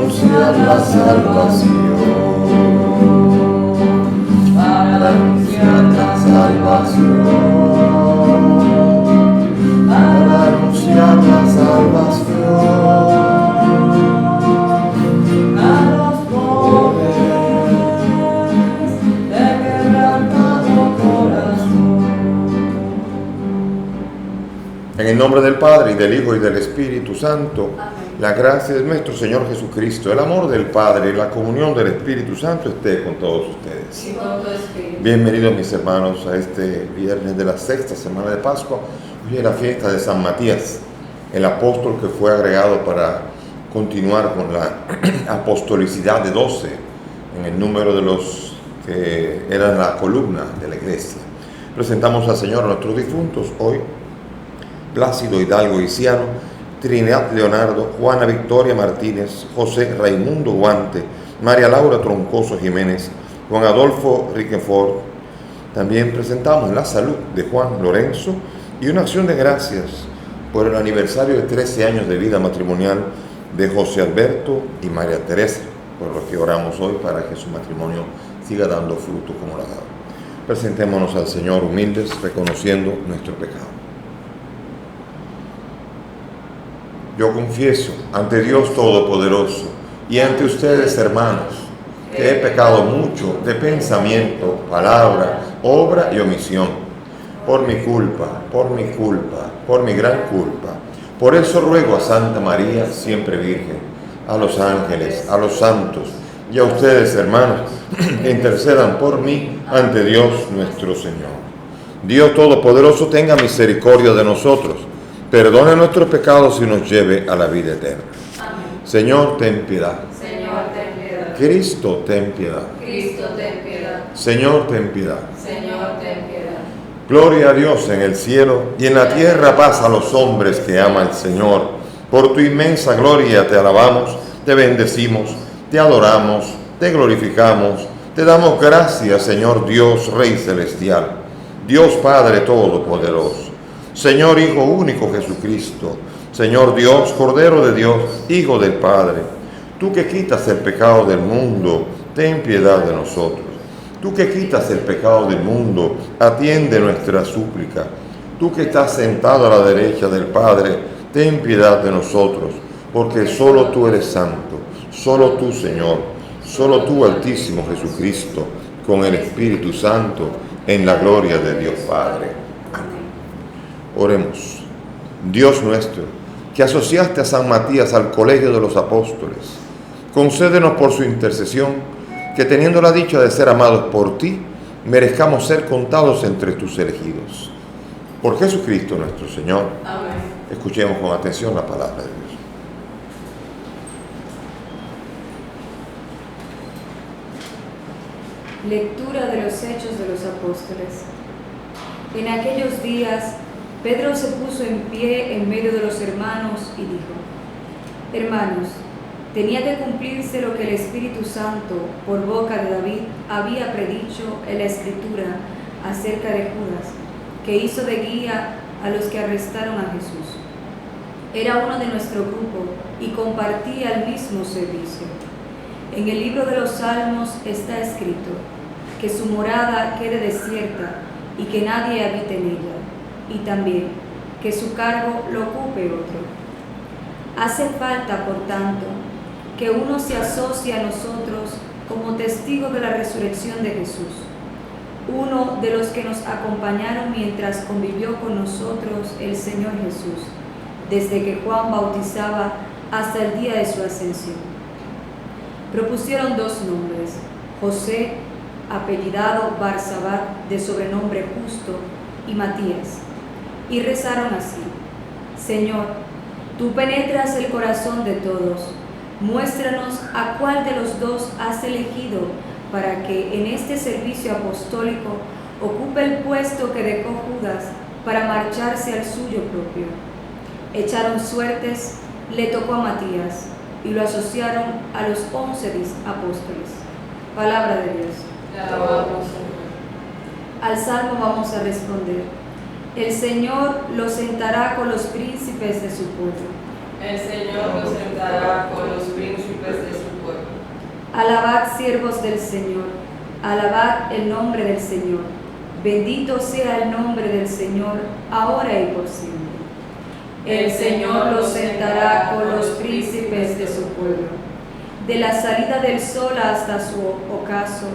anunciar la salvación, para anunciar la salvación, para anunciar la salvación a los pobres de quebrantado corazón. En el nombre del Padre, y del Hijo, y del Espíritu Santo. Amén. La gracia de nuestro Señor Jesucristo, el amor del Padre y la comunión del Espíritu Santo esté con todos ustedes. Y con tu espíritu. Bienvenidos, mis hermanos, a este viernes de la sexta semana de Pascua. Hoy es la fiesta de San Matías, el apóstol que fue agregado para continuar con la apostolicidad de 12 en el número de los que eran la columna de la iglesia. Presentamos al Señor a nuestros difuntos hoy: Plácido Hidalgo Iciano, Trinidad Leonardo, Juana Victoria Martínez, José Raimundo Guante, María Laura Troncoso Jiménez, Juan Adolfo Riquefort. También presentamos la salud de Juan Lorenzo y una acción de gracias por el aniversario de 13 años de vida matrimonial de José Alberto y María Teresa, por lo que oramos hoy para que su matrimonio siga dando fruto como la ha dado. Presentémonos al Señor humildes, reconociendo nuestro pecado. Yo confieso ante Dios Todopoderoso y ante ustedes, hermanos, que he pecado mucho de pensamiento, palabra, obra y omisión, por mi culpa, por mi gran culpa. Por eso ruego a Santa María, siempre Virgen, a los ángeles, a los santos y a ustedes, hermanos, que intercedan por mí ante Dios nuestro Señor. Dios Todopoderoso tenga misericordia de nosotros, perdone nuestros pecados y nos lleve a la vida eterna. Amén. Señor, ten piedad. Señor, ten piedad. Cristo, ten piedad. Cristo, ten piedad. Señor, ten piedad. Señor, ten piedad. Gloria a Dios en el cielo y en la tierra paz a los hombres que ama el Señor. Por tu inmensa gloria te alabamos, te bendecimos, te adoramos, te glorificamos, te damos gracias, Señor Dios, Rey celestial, Dios Padre Todopoderoso, Señor Hijo único Jesucristo, Señor Dios, Cordero de Dios, Hijo del Padre. Tú que quitas el pecado del mundo, ten piedad de nosotros. Tú que quitas el pecado del mundo, atiende nuestra súplica. Tú que estás sentado a la derecha del Padre, ten piedad de nosotros, porque solo tú eres santo, solo tú, Señor, solo tú, Altísimo Jesucristo, con el Espíritu Santo, en la gloria de Dios Padre. Oremos. Dios nuestro, que asociaste a San Matías al colegio de los apóstoles, concédenos por su intercesión que, teniendo la dicha de ser amados por ti, merezcamos ser contados entre tus elegidos. Por Jesucristo nuestro Señor. Amén. Escuchemos con atención la palabra de Dios. Lectura de los Hechos de los Apóstoles. En aquellos días, Pedro se puso en pie en medio de los hermanos y dijo: Hermanos, tenía que cumplirse lo que el Espíritu Santo, por boca de David, había predicho en la Escritura acerca de Judas, que hizo de guía a los que arrestaron a Jesús. Era uno de nuestro grupo y compartía el mismo servicio. En el libro de los Salmos está escrito: que su morada quede desierta y que nadie habite en ella, y también que su cargo lo ocupe otro. Hace falta, por tanto, que uno se asocie a nosotros como testigo de la resurrección de Jesús, uno de los que nos acompañaron mientras convivió con nosotros el Señor Jesús, desde que Juan bautizaba hasta el día de su ascensión. Propusieron dos nombres: José, apellidado Barsabá, de sobrenombre Justo, y Matías, y rezaron así: Señor, tú penetras el corazón de todos, muéstranos a cuál de los dos has elegido para que en este servicio apostólico ocupe el puesto que dejó Judas para marcharse al suyo propio. Echaron suertes, le tocó a Matías y lo asociaron a los 11 apóstoles. Palabra de Dios. Te alabamos, Señor. Al salmo vamos a responder: el Señor lo sentará con los príncipes de su pueblo. El Señor lo sentará con los príncipes de su Alabad, siervos del Señor, alabad el nombre del Señor. Bendito sea el nombre del Señor, ahora y por siempre. El Señor los sentará con los príncipes de su pueblo. De la salida del sol hasta su ocaso,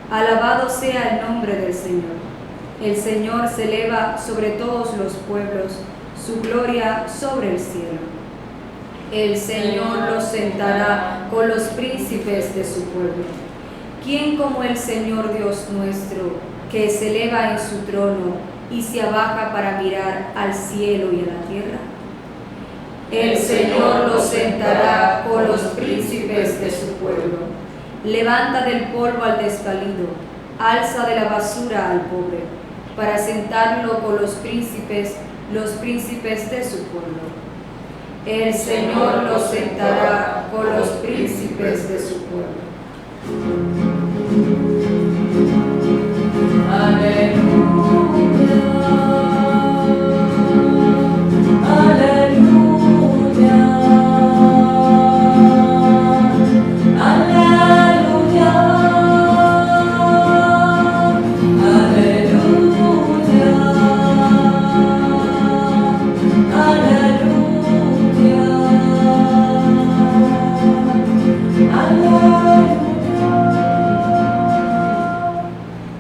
alabado sea el nombre del Señor. El Señor se eleva sobre todos los pueblos, su gloria sobre el cielo. El Señor los sentará con los príncipes de su pueblo. ¿Quién como el Señor Dios nuestro, que se eleva en su trono y se abaja para mirar al cielo y a la tierra? El Señor los sentará con los príncipes de su pueblo. Levanta del polvo al desvalido, alza de la basura al pobre, para sentarlo con los príncipes de su pueblo. El Señor los sentará con los príncipes de su pueblo. Aleluya, aleluya, aleluya,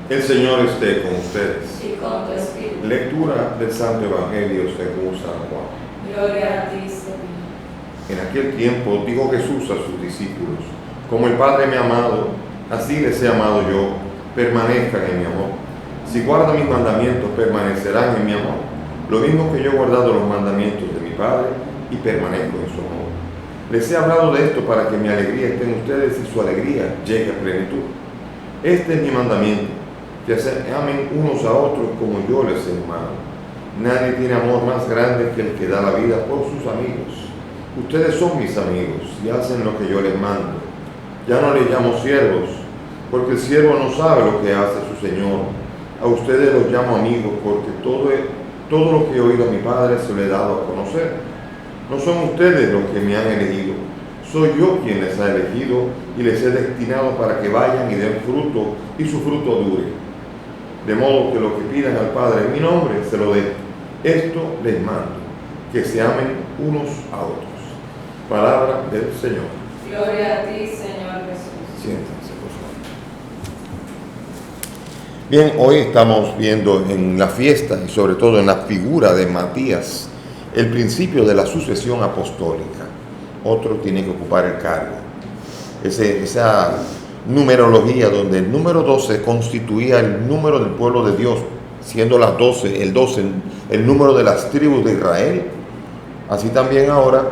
El Señor esté con ustedes. Y con tu espíritu. Lectura del Santo Evangelio según San Juan. Gloria a ti, Señor. En aquel tiempo dijo Jesús a sus discípulos: como el Padre me ha amado, así les he amado yo, permanezcan en mi amor. Si guardan mis mandamientos, permanecerán en mi amor, lo mismo que yo he guardado los mandamientos de mi Padre y permanezco en su amor. Les he hablado de esto para que mi alegría esté en ustedes y su alegría llegue a plenitud. Este es mi mandamiento, que se amen unos a otros como yo les he amado. Nadie tiene amor más grande que el que da la vida por sus amigos. Ustedes son mis amigos y hacen lo que yo les mando. Ya no les llamo siervos, porque el siervo no sabe lo que hace su Señor. A ustedes los llamo amigos, porque todo lo que he oído a mi Padre se lo he dado a conocer. No son ustedes los que me han elegido, soy yo quien les ha elegido y les he destinado para que vayan y den fruto y su fruto dure. De modo que lo que pidan al Padre en mi nombre se lo den. Esto les mando, que se amen unos a otros. Palabra del Señor. Gloria a ti, Señor Jesús. Siéntense, por favor. Bien, hoy estamos viendo en la fiesta y sobre todo en la figura de Matías el principio de la sucesión apostólica. Otro tiene que ocupar el cargo. Esa numerología donde el número 12 constituía el número del pueblo de Dios, siendo las 12, el número de las tribus de Israel. Así también ahora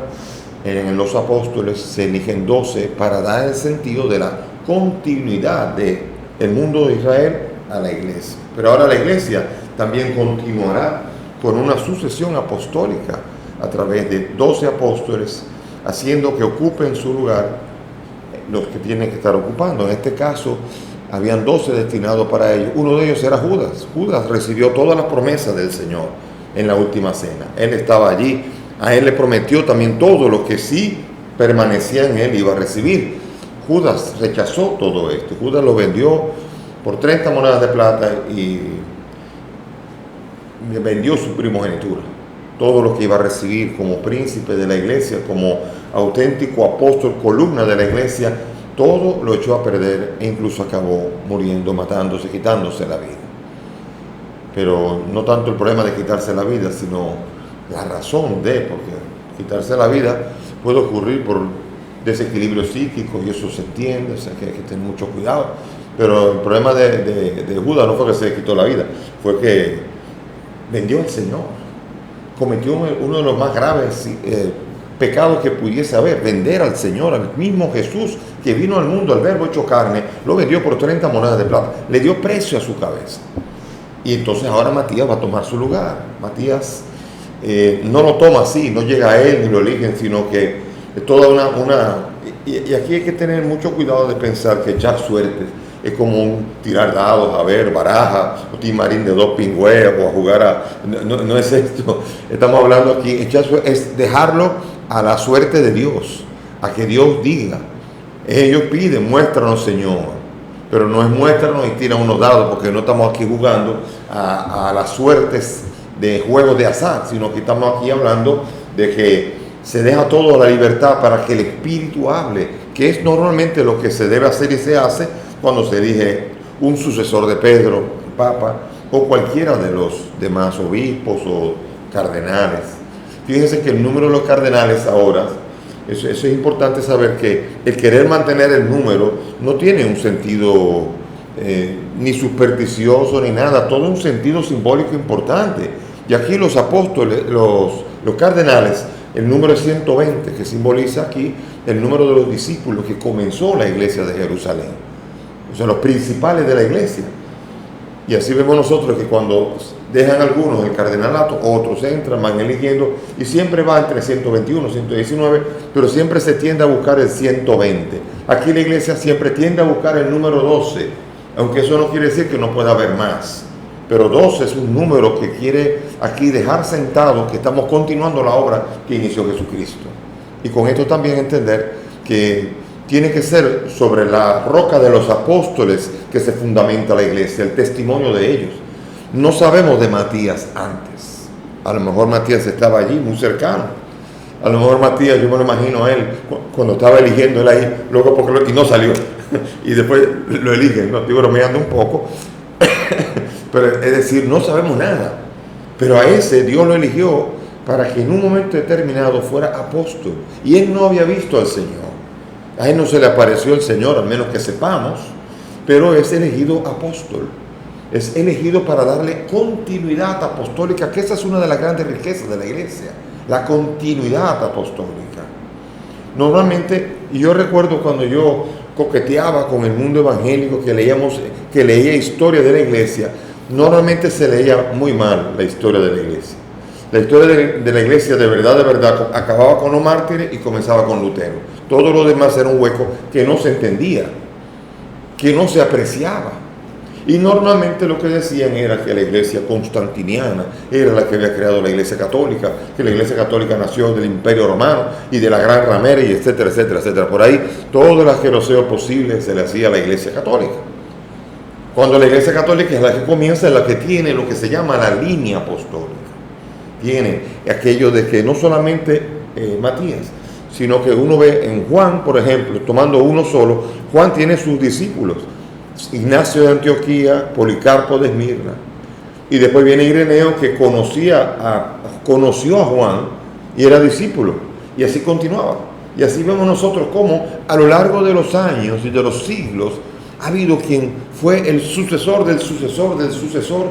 en los apóstoles se eligen 12 para dar el sentido de la continuidad del mundo de Israel a la iglesia. Pero ahora la iglesia también continuará con una sucesión apostólica a través de 12 apóstoles, haciendo que ocupen su lugar los que tienen que estar ocupando. En este caso, habían 12 destinados para ellos. Uno de ellos era Judas. Judas recibió todas las promesas del Señor en la última cena. Él estaba allí. A él le prometió también todo lo que sí permanecía en él iba a recibir. Judas rechazó todo esto. Judas lo vendió por 30 monedas de plata y vendió su primogenitura. Todo lo que iba a recibir como príncipe de la iglesia, como auténtico apóstol, columna de la iglesia, todo lo echó a perder e incluso acabó muriendo, matándose, quitándose la vida. Pero no tanto el problema de quitarse la vida, sino la razón de, porque quitarse la vida puede ocurrir por desequilibrio psíquico y eso se entiende, o sea que hay que tener mucho cuidado. Pero el problema de Judas no fue que se quitó la vida, fue que vendió al Señor. Cometió uno de los más graves pecados que pudiese haber, vender al Señor, al mismo Jesús que vino al mundo, al verbo hecho carne, lo vendió por 30 monedas de plata, le dio precio a su cabeza. Y entonces ahora Matías va a tomar su lugar. Matías no lo toma así, no llega a él ni lo eligen, sino que es toda y aquí hay que tener mucho cuidado de pensar que echar suerte es como un tirar dados, a ver, baraja, o timarín de 2 pingües, o a jugar no es esto. Estamos hablando aquí, echar suerte es dejarlo a la suerte de Dios, a que Dios diga. Ellos piden, muéstranos, Señor. Pero no es muéstranos y tiran unos dados, porque no estamos aquí jugando a las suertes de juegos de azar, sino que estamos aquí hablando de que se deja todo a la libertad para que el Espíritu hable, que es normalmente lo que se debe hacer y se hace cuando se elige un sucesor de Pedro, el Papa, o cualquiera de los demás obispos o cardenales. Fíjense que el número de los cardenales ahora, eso es importante saber, que el querer mantener el número no tiene un sentido ni supersticioso ni nada, todo un sentido simbólico importante. Y aquí los apóstoles, los cardenales, el número es 120, que simboliza aquí el número de los discípulos que comenzó la iglesia de Jerusalén, o sea, los principales de la iglesia. Y así vemos nosotros que cuando dejan algunos el cardenalato, otros entran, van eligiendo, y siempre va entre 121, 119, pero siempre se tiende a buscar el 120. Aquí la iglesia siempre tiende a buscar el número 12, aunque eso no quiere decir que no pueda haber más. Pero 12 es un número que quiere aquí dejar sentado que estamos continuando la obra que inició Jesucristo. Y con esto también entender que tiene que ser sobre la roca de los apóstoles que se fundamenta la iglesia, el testimonio de ellos. No sabemos de Matías antes. A lo mejor Matías estaba allí, muy cercano. A lo mejor Matías, yo me lo imagino a él, cuando estaba eligiendo él ahí, luego y no salió. Y después lo eligen, ¿no? Estoy bromeando un poco. Pero es decir, no sabemos nada. Pero a ese Dios lo eligió para que en un momento determinado fuera apóstol. Y él no había visto al Señor. A él no se le apareció el Señor, al menos que sepamos. Pero es elegido apóstol. Es elegido para darle continuidad apostólica, que esa es una de las grandes riquezas de la iglesia. La continuidad apostólica. Normalmente, y yo recuerdo cuando yo coqueteaba con el mundo evangélico, que leía historia de la iglesia, normalmente se leía muy mal la historia de la iglesia. La historia de la iglesia de verdad, acababa con los mártires y comenzaba con Lutero. Todo lo demás era un hueco que no se entendía, que no se apreciaba. Y normalmente lo que decían era que la iglesia constantiniana era la que había creado la iglesia católica, que la iglesia católica nació del Imperio Romano y de la Gran Ramera, y etcétera, etcétera, etcétera. Por ahí todo el ajeroseo posible se le hacía a la iglesia católica. Cuando la iglesia católica es la que comienza, es la que tiene lo que se llama la línea apostólica. Tiene aquello de que no solamente Matías, sino que uno ve en Juan, por ejemplo, tomando uno solo, Juan tiene sus discípulos. Ignacio de Antioquía, Policarpo de Esmirna, y después viene Ireneo, que conoció a Juan y era discípulo, y así continuaba. Y así vemos nosotros cómo a lo largo de los años y de los siglos ha habido quien fue el sucesor del sucesor del sucesor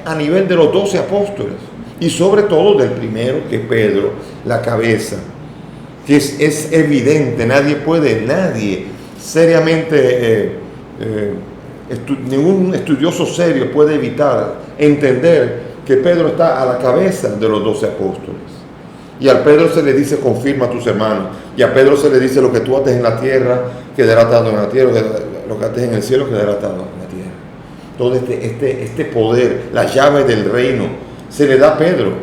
a nivel de los 12 apóstoles, y sobre todo del primero, que es Pedro, la cabeza, que es evidente, nadie seriamente ningún estudioso serio puede evitar entender que Pedro está a la cabeza de los 12 apóstoles. Y a Pedro se le dice: confirma a tus hermanos. Y a Pedro se le dice: lo que tú ates en la tierra quedará atado en la tierra, lo que ates en el cielo quedará atado en la tierra. Todo este poder, la llave del reino, se le da a Pedro.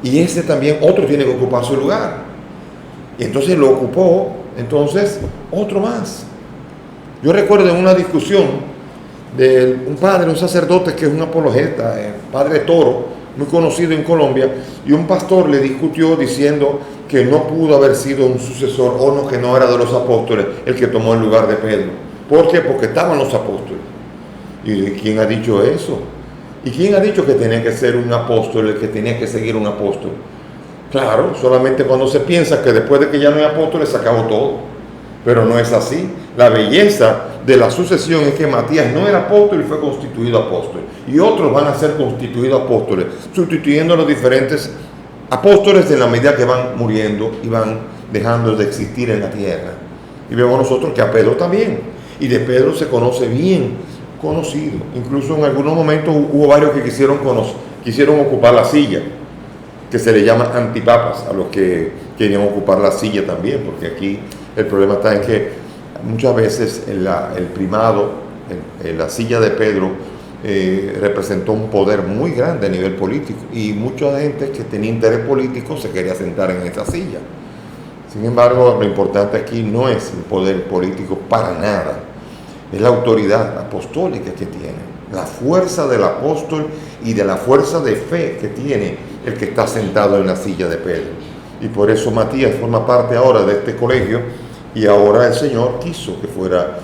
Y ese también, otro tiene que ocupar su lugar. Y entonces lo ocupó, otro más. Yo recuerdo en una discusión de un padre, un sacerdote que es un apologeta, el padre Toro, muy conocido en Colombia, y un pastor le discutió diciendo que no pudo haber sido un sucesor, o no, que no era de los apóstoles el que tomó el lugar de Pedro. ¿Por qué? Porque estaban los apóstoles. ¿Y quién ha dicho eso? ¿Y quién ha dicho que tenía que ser un apóstol, el que tenía que seguir un apóstol? Claro, solamente cuando se piensa que después de que ya no hay apóstoles se acabó todo. Pero no es así. La belleza de la sucesión es que Matías no era apóstol y fue constituido apóstol. Y otros van a ser constituidos apóstoles, sustituyendo a los diferentes apóstoles en la medida que van muriendo y van dejando de existir en la tierra. Y vemos nosotros que a Pedro también. Y de Pedro se conoce bien conocido. Incluso en algunos momentos hubo varios que quisieron ocupar la silla, que se le llama antipapas a los que querían ocupar la silla también, porque aquí el problema está en que muchas veces el primado, la silla de Pedro, representó un poder muy grande a nivel político, y mucha gente que tenía interés político se quería sentar en esa silla. Sin embargo, lo importante aquí no es el poder político para nada, es la autoridad apostólica que tiene, la fuerza del apóstol y de la fuerza de fe que tiene el que está sentado en la silla de Pedro. Y por eso Matías forma parte ahora de este colegio, y ahora el Señor quiso que fuera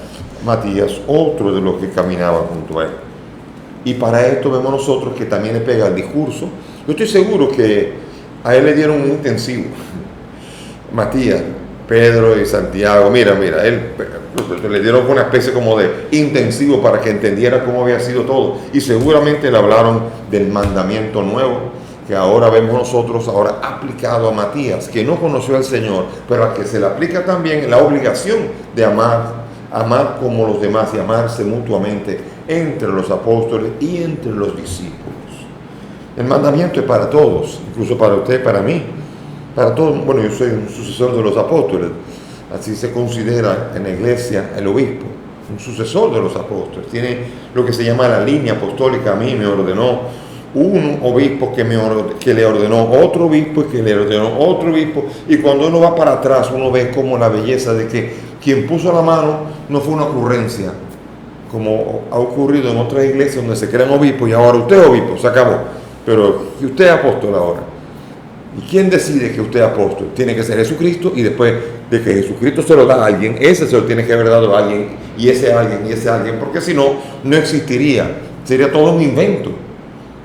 Matías otro de los que caminaba junto a él. Y para esto vemos nosotros que también le pega el discurso. Yo estoy seguro que a él le dieron un intensivo. Matías, Pedro y Santiago, mira, él le dieron una especie como de intensivo para que entendiera cómo había sido todo. Y seguramente le hablaron del mandamiento nuevo, que ahora vemos nosotros, ahora aplicado a Matías, que no conoció al Señor, pero a que se le aplica también la obligación de amar como los demás y amarse mutuamente entre los apóstoles y entre los discípulos. El mandamiento es para todos, incluso para usted, para mí, para todos. Bueno, yo soy un sucesor de los apóstoles, así se considera en la iglesia el obispo, un sucesor de los apóstoles. Tiene lo que se llama la línea apostólica. A mí me ordenó un obispo que le ordenó otro obispo y que le ordenó otro obispo. Y cuando uno va para atrás, uno ve como la belleza de que quien puso la mano no fue una ocurrencia, como ha ocurrido en otras iglesias donde se crean obispos y ahora usted es obispo, se acabó. Pero usted es apóstol ahora. ¿Y quién decide que usted es apóstol? Tiene que ser Jesucristo, y después de que Jesucristo se lo da a alguien, ese se lo tiene que haber dado a alguien, y ese alguien, porque si no, no existiría. Sería todo un invento.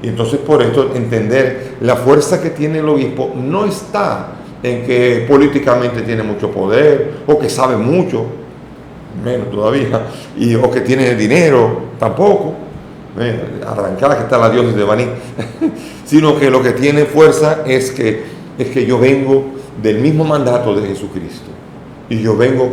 Y entonces por esto entender la fuerza que tiene el obispo no está en que políticamente tiene mucho poder, o que sabe mucho, menos todavía, o que tiene dinero, tampoco. Arrancada que está la diócesis de Baní, sino que lo que tiene fuerza es que yo vengo del mismo mandato de Jesucristo, y yo vengo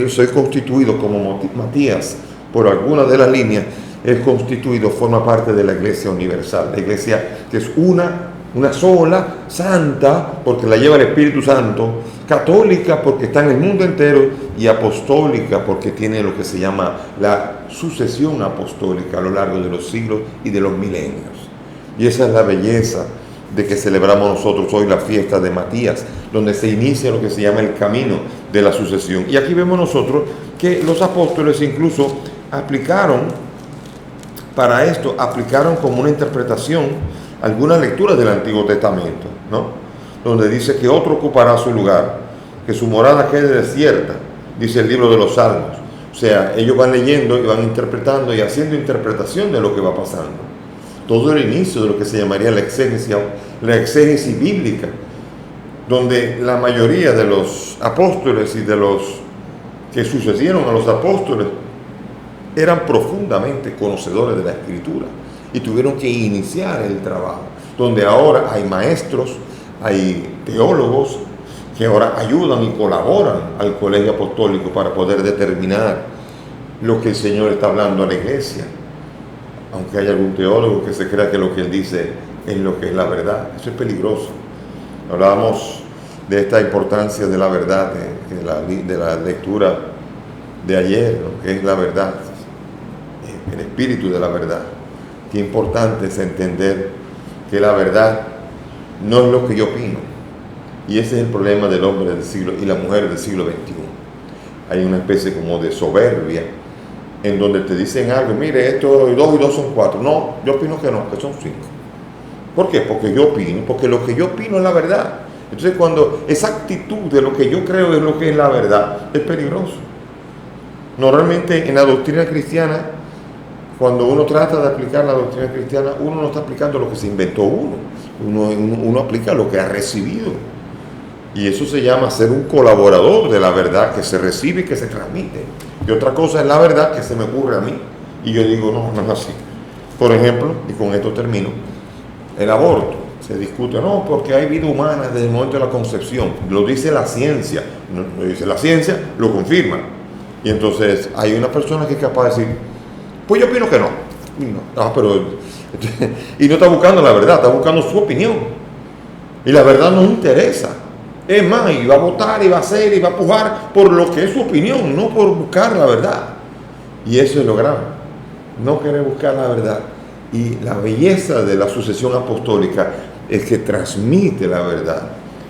soy constituido como Matías por alguna de las líneas. Es constituido, forma parte de la iglesia universal, la iglesia que es una sola, santa porque la lleva el Espíritu Santo, católica porque está en el mundo entero, y apostólica porque tiene lo que se llama la sucesión apostólica a lo largo de los siglos y de los milenios. Y esa es la belleza de que celebramos nosotros hoy la fiesta de Matías, donde se inicia lo que se llama el camino de la sucesión. Y aquí vemos nosotros que los apóstoles incluso aplicaron como una interpretación algunas lecturas del Antiguo Testamento, ¿no? Donde dice que otro ocupará su lugar, que su morada quede desierta, dice el libro de los Salmos. O sea, ellos van leyendo y van interpretando y haciendo interpretación de lo que va pasando. Todo el inicio de lo que se llamaría la exégesis bíblica, donde la mayoría de los apóstoles y de los que sucedieron a los apóstoles eran profundamente conocedores de la Escritura y tuvieron que iniciar el trabajo, donde ahora hay maestros, hay teólogos que ahora ayudan y colaboran al colegio apostólico para poder determinar lo que el Señor está hablando a la iglesia, aunque hay algún teólogo que se crea que lo que él dice es lo que es la verdad. Eso es peligroso. Hablábamos de esta importancia de la verdad, de la lectura de ayer, ¿no? Que es la verdad, el espíritu de la verdad. Qué importante es entender que la verdad no es lo que yo opino, y ese es el problema del hombre del siglo y la mujer del siglo XXI. Hay una especie como de soberbia en donde te dicen algo, mire, esto 2 y 2 son 4. No, yo opino que no, que son 5. ¿Por qué? Porque yo opino, porque lo que yo opino es la verdad. Entonces cuando esa actitud de lo que yo creo es lo que es la verdad, es peligroso. Normalmente en la doctrina cristiana, cuando uno trata de aplicar la doctrina cristiana, uno no está aplicando lo que se inventó uno aplica lo que ha recibido. Y eso se llama ser un colaborador de la verdad que se recibe y que se transmite. Y otra cosa es la verdad que se me ocurre a mí, y yo digo, no es así. Por ejemplo, y con esto termino, el aborto. Se discute, no, porque hay vida humana desde el momento de la concepción. Lo dice la ciencia. Lo dice la ciencia, lo confirma. Y entonces hay una persona que es capaz de decir, pues yo opino que no. Y no está buscando la verdad, está buscando su opinión. Y la verdad no interesa. Es más, y va a votar, y va a hacer, y va a pujar por lo que es su opinión, no por buscar la verdad. Y eso es lo grave. No querer buscar la verdad. Y la belleza de la sucesión apostólica es que transmite la verdad.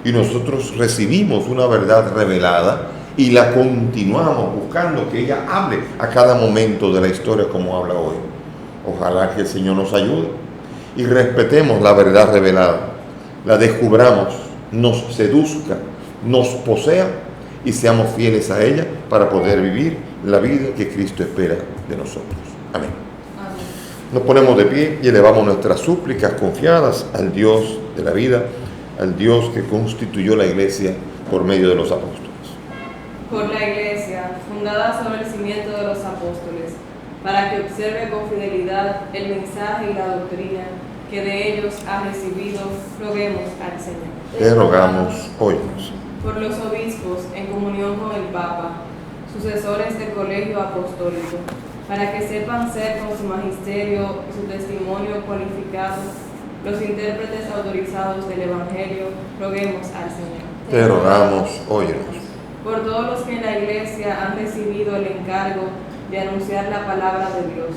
y nosotros recibimos una verdad revelada y la continuamos buscando que ella hable a cada momento de la historia como habla hoy. Ojalá que el Señor nos ayude y respetemos la verdad revelada, la descubramos, nos seduzca, nos posea y seamos fieles a ella para poder vivir la vida que Cristo espera de nosotros. Amén. Amén. Nos ponemos de pie y elevamos nuestras súplicas confiadas al Dios de la vida, al Dios que constituyó la iglesia por medio de los apóstoles. Por la Iglesia, fundada sobre el cimiento de los apóstoles, para que observe con fidelidad el mensaje y la doctrina que de ellos ha recibido, roguemos al Señor. Te rogamos, óyenos. Por los obispos, en comunión con el Papa, sucesores del colegio apostólico, para que sepan ser con su magisterio y su testimonio cualificado los intérpretes autorizados del Evangelio, roguemos al Señor. Te rogamos, óyenos. Por todos los que en la Iglesia han recibido el encargo de anunciar la palabra de Dios,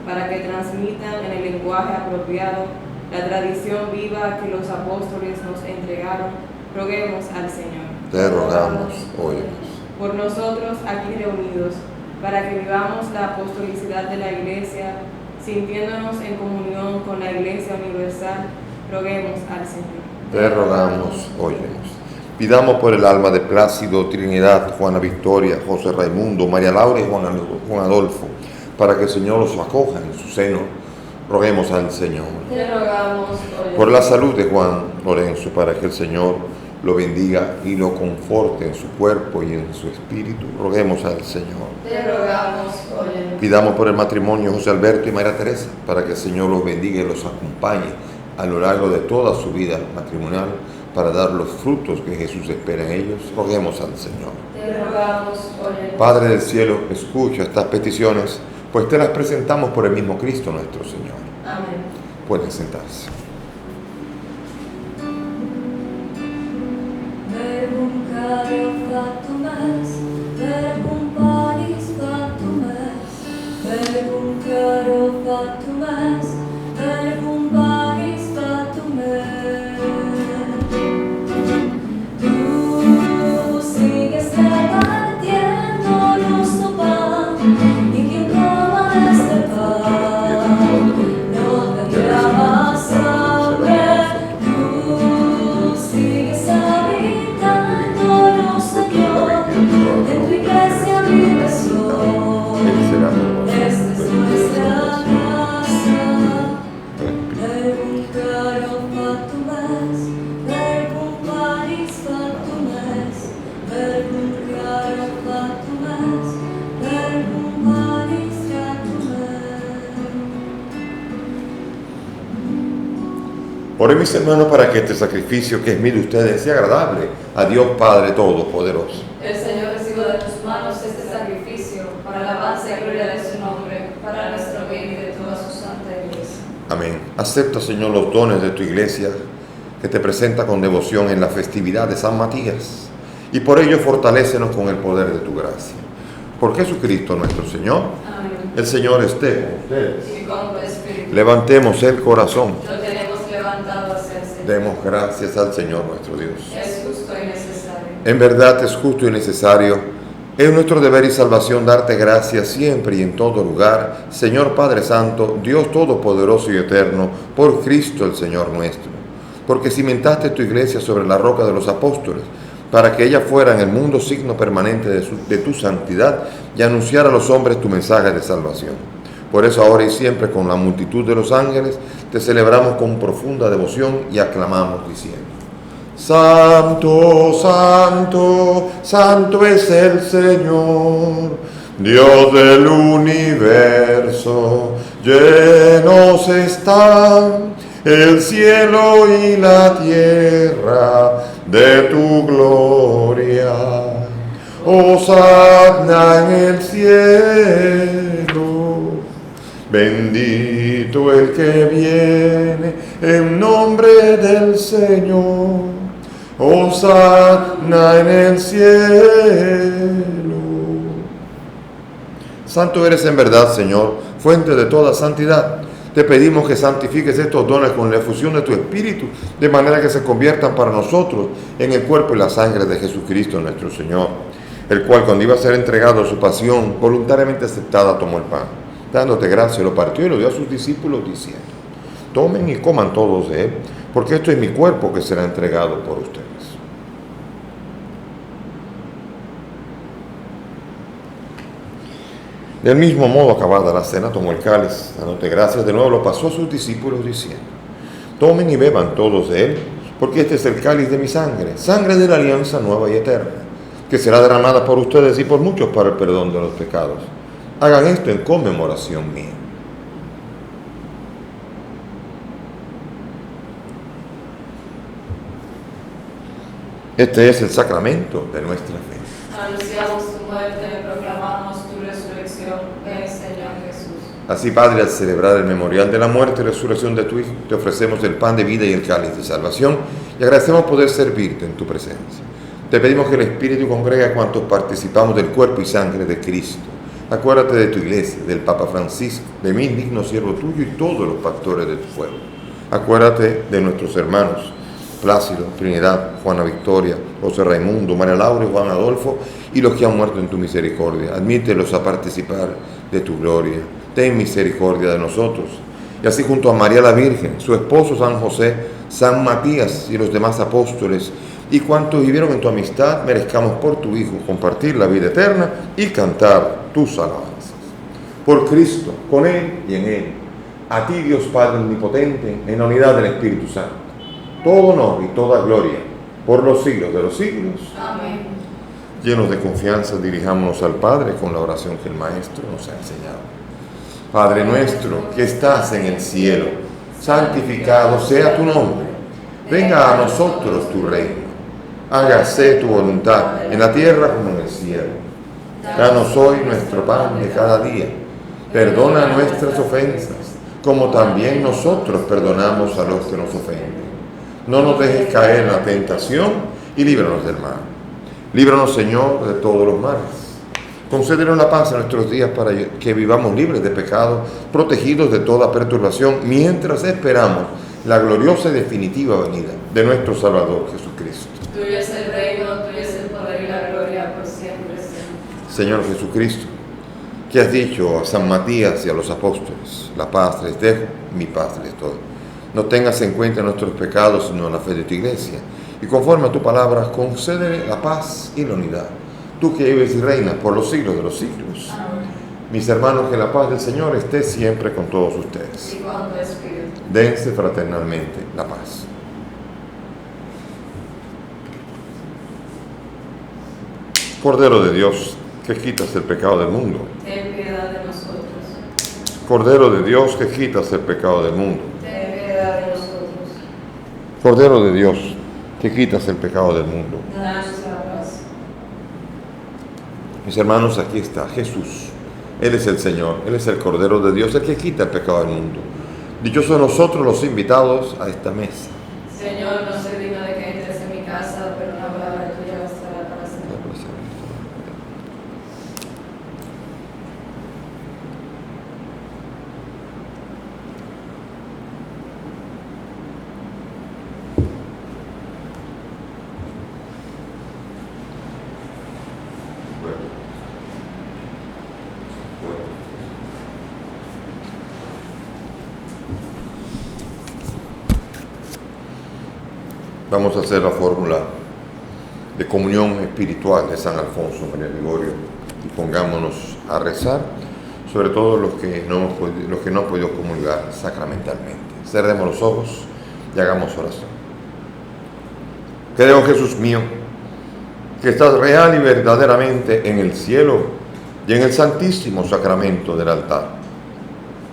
para que transmitan en el lenguaje apropiado la tradición viva que los apóstoles nos entregaron, roguemos al Señor. Te rogamos, óyenos. Por nosotros aquí reunidos, para que vivamos la apostolicidad de la Iglesia, sintiéndonos en comunión con la Iglesia universal, roguemos al Señor. Te rogamos, óyenos. Pidamos por el alma de Plácido, Trinidad, Juana Victoria, José Raimundo, María Laura y Juan Adolfo, para que el Señor los acoja en su seno. Roguemos al Señor. Te rogamos, óyenos. Por la salud de Juan Lorenzo, para que el Señor lo bendiga y lo conforte en su cuerpo y en su espíritu. Roguemos al Señor. Te rogamos, óyenos. Pidamos por el matrimonio José Alberto y María Teresa, para que el Señor los bendiga y los acompañe a lo largo de toda su vida matrimonial, para dar los frutos que Jesús espera en ellos. Roguemos al Señor. Te rogamos, óyenos. Padre del cielo, escucha estas peticiones, pues te las presentamos por el mismo Cristo nuestro Señor. Amén. Pueden sentarse. Verbum caro factum est, verbum panis factum est, verbum caro factum est, verbum panis factum est. Tu sigues repartiendo nuestro pan, y quien coma de este pan no tendrá más hambre. Tú sigues habitando, Señor, en tu iglesia vives hoy. Esta es nuestra casa. Verbum caro factum est, verbum panis factum est, verbum caro factum est, verbum panis factum est. Oren mis hermanos para que este sacrificio que es mío de ustedes sea agradable a Dios Padre Todopoderoso. El Señor reciba de tus manos este sacrificio para la alabanza y gloria de su nombre, para nuestro bien y de toda su santa iglesia. Amén. Acepta, Señor, los dones de tu iglesia que te presenta con devoción en la festividad de San Matías, y por ello fortalécenos con el poder de tu gracia. Por Jesucristo nuestro Señor. Amén. El Señor esté con ustedes. Y con tu espíritu. Levantemos el corazón. Lo tenemos levantado hacia el Señor. Demos gracias al Señor nuestro Dios. Es justo y necesario. En verdad es justo y necesario. Es nuestro deber y salvación darte gracias siempre y en todo lugar, Señor Padre Santo, Dios Todopoderoso y Eterno, por Cristo el Señor nuestro. Porque cimentaste tu iglesia sobre la roca de los apóstoles, para que ella fuera en el mundo signo permanente de tu santidad y anunciara a los hombres tu mensaje de salvación. Por eso ahora y siempre con la multitud de los ángeles te celebramos con profunda devoción y aclamamos diciendo: Santo, santo, santo es el Señor, Dios del universo. Llenos están el cielo y la tierra de tu gloria. Hosanna en el cielo. Bendito el que viene en nombre del Señor. Hosanna en el cielo. Santo eres en verdad, Señor, fuente de toda santidad. Te Te pedimos que santifiques estos dones con la efusión de tu Espíritu, de manera que se conviertan para nosotros en el cuerpo y la sangre de Jesucristo nuestro Señor, el cual, cuando iba a ser entregado a su pasión, voluntariamente aceptada, tomó el pan, dándote gracia, lo partió y lo dio a sus discípulos, diciendo: tomen y coman todos de él, porque esto es mi cuerpo que será entregado por ustedes. Del mismo modo, acabada la cena, tomó el cáliz, dándote gracias de nuevo, lo pasó a sus discípulos, diciendo: tomen y beban todos de él, porque este es el cáliz de mi sangre, sangre de la alianza nueva y eterna, que será derramada por ustedes y por muchos para el perdón de los pecados. Hagan esto en conmemoración mía. Este es el sacramento de nuestra fe. Anunciamos tu muerte, proclamamos tu resurrección. Ven, Señor Jesús. Así, Padre, al celebrar el memorial de la muerte y resurrección de tu Hijo, te ofrecemos el pan de vida y el cáliz de salvación, y agradecemos poder servirte en tu presencia. Te pedimos que el Espíritu congregue a cuantos participamos del cuerpo y sangre de Cristo. Acuérdate de tu iglesia, del Papa Francisco, de mí, digno siervo tuyo, y todos los pastores de tu pueblo. Acuérdate de nuestros hermanos Plácido, Trinidad, Juana Victoria, José Raimundo, María Laura y Juan Adolfo, y los que han muerto en tu misericordia. Admítelos a participar de tu gloria. Ten misericordia de nosotros. Y así, junto a María la Virgen, su esposo San José, San Matías y los demás apóstoles, y cuantos vivieron en tu amistad, merezcamos por tu Hijo compartir la vida eterna y cantar tus alabanzas. Por Cristo, con Él y en Él, a ti, Dios Padre Omnipotente, en la unidad del Espíritu Santo, todo honor y toda gloria por los siglos de los siglos. Amén. Llenos de confianza, dirijámonos al Padre con la oración que el Maestro nos ha enseñado. Padre nuestro que estás en el cielo, santificado sea tu nombre. Venga a nosotros tu reino. Hágase tu voluntad en la tierra como en el cielo. Danos hoy nuestro pan de cada día. Perdona nuestras ofensas, como también nosotros perdonamos a los que nos ofenden. No nos dejes caer en la tentación y líbranos del mal. Líbranos, Señor, de todos los males. Concédenos la paz en nuestros días para que vivamos libres de pecado, protegidos de toda perturbación, mientras esperamos la gloriosa y definitiva venida de nuestro Salvador Jesucristo. Tuyo es el reino, tuyo es el poder y la gloria por siempre, Señor Jesucristo, que has dicho a San Matías y a los apóstoles: la paz les dejo, mi paz les doy. No tengas en cuenta nuestros pecados, sino la fe de tu iglesia. Y conforme a tu palabra, concédele la paz y la unidad. Tú que vives y reinas por los siglos de los siglos. Amén. Mis hermanos, que la paz del Señor esté siempre con todos ustedes. Y con tu espíritu. Dense fraternalmente la paz. Cordero de Dios, que quitas el pecado del mundo. Ten piedad de nosotros. Cordero de Dios, que quitas el pecado del mundo. Ten piedad de nosotros. Cordero de Dios, que quitas el pecado del mundo. Danos la paz. Mis hermanos, aquí está Jesús. Él es el Señor, Él es el Cordero de Dios, el que quita el pecado del mundo. Dichosos nosotros los invitados a esta mesa. Señor, no soy digno de que entres en mi casa, pero una palabra tuya bastará para siempre. Vamos a hacer la fórmula de comunión espiritual de San Alfonso María Ligorio y pongámonos a rezar, sobre todo los que no han podido comulgar sacramentalmente. Cerremos los ojos y hagamos oración. Creo, Jesús mío, que estás real y verdaderamente en el cielo y en el santísimo sacramento del altar.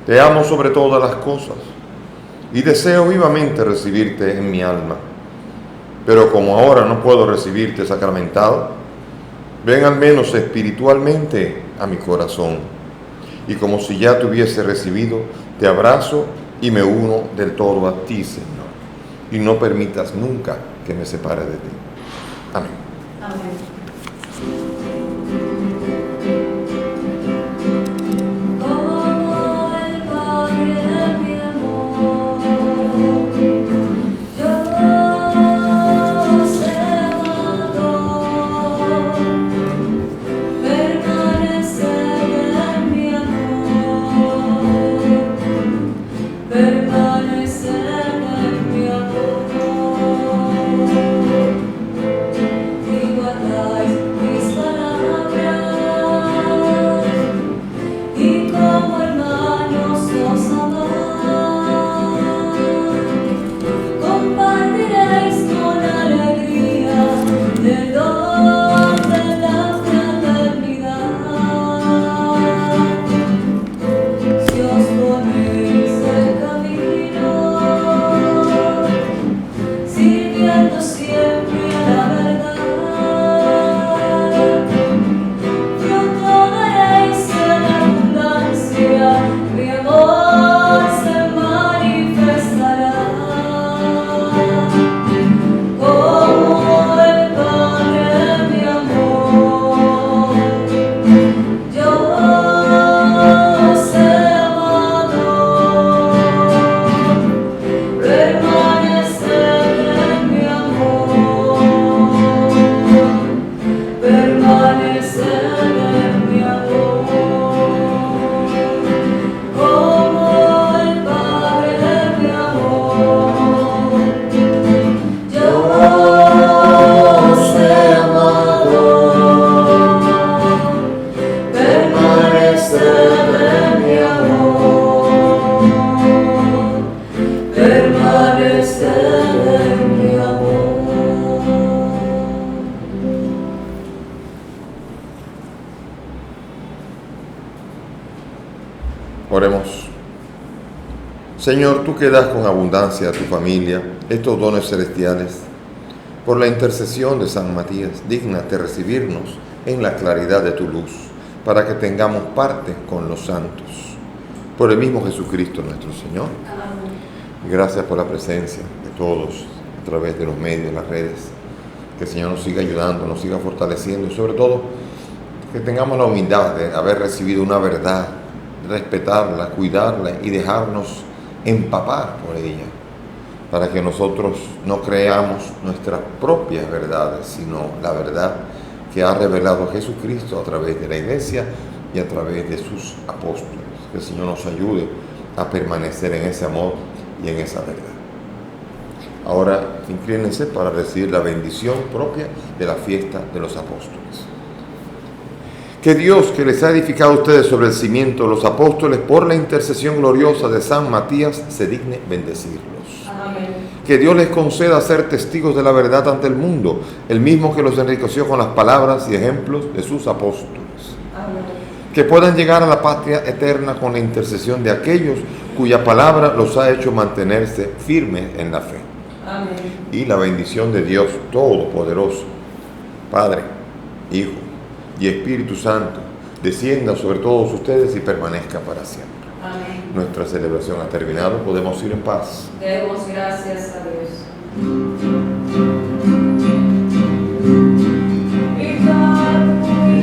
Te amo sobre todas las cosas y deseo vivamente recibirte en mi alma. Pero como ahora no puedo recibirte sacramentado, ven al menos espiritualmente a mi corazón. Y como si ya te hubiese recibido, te abrazo y me uno del todo a ti, Señor. Y no permitas nunca que me separe de ti. Amén. Amén. Como el Padre me Oremos. Señor, tú que das con abundancia a tu familia estos dones celestiales, por la intercesión de San Matías, dígnate recibirnos en la claridad de tu luz, para que tengamos parte con los santos. Por el mismo Jesucristo nuestro Señor. Amén. Gracias por la presencia de todos a través de los medios, las redes. Que el Señor nos siga ayudando, nos siga fortaleciendo y sobre todo que tengamos la humildad de haber recibido una verdad, respetarla, cuidarla y dejarnos empapar por ella, para que nosotros no creamos nuestras propias verdades, sino la verdad que ha revelado Jesucristo a través de la Iglesia y a través de sus apóstoles. Que el Señor nos ayude a permanecer en ese amor y en esa verdad. Ahora inclínense para recibir la bendición propia de la fiesta de los apóstoles. Que Dios, que les ha edificado a ustedes sobre el cimiento de los apóstoles, por la intercesión gloriosa de San Matías, se digne bendecirlos. Amén. Que Dios les conceda ser testigos de la verdad ante el mundo, el mismo que los enriqueció con las palabras y ejemplos de sus apóstoles. Amén. Que puedan llegar a la patria eterna con la intercesión de aquellos cuya palabra los ha hecho mantenerse firmes en la fe. Amén. Y la bendición de Dios Todopoderoso, Padre, Hijo y Espíritu Santo, descienda sobre todos ustedes y permanezca para siempre. Amén. Nuestra celebración ha terminado, podemos ir en paz. Demos gracias a Dios. Mi Padre,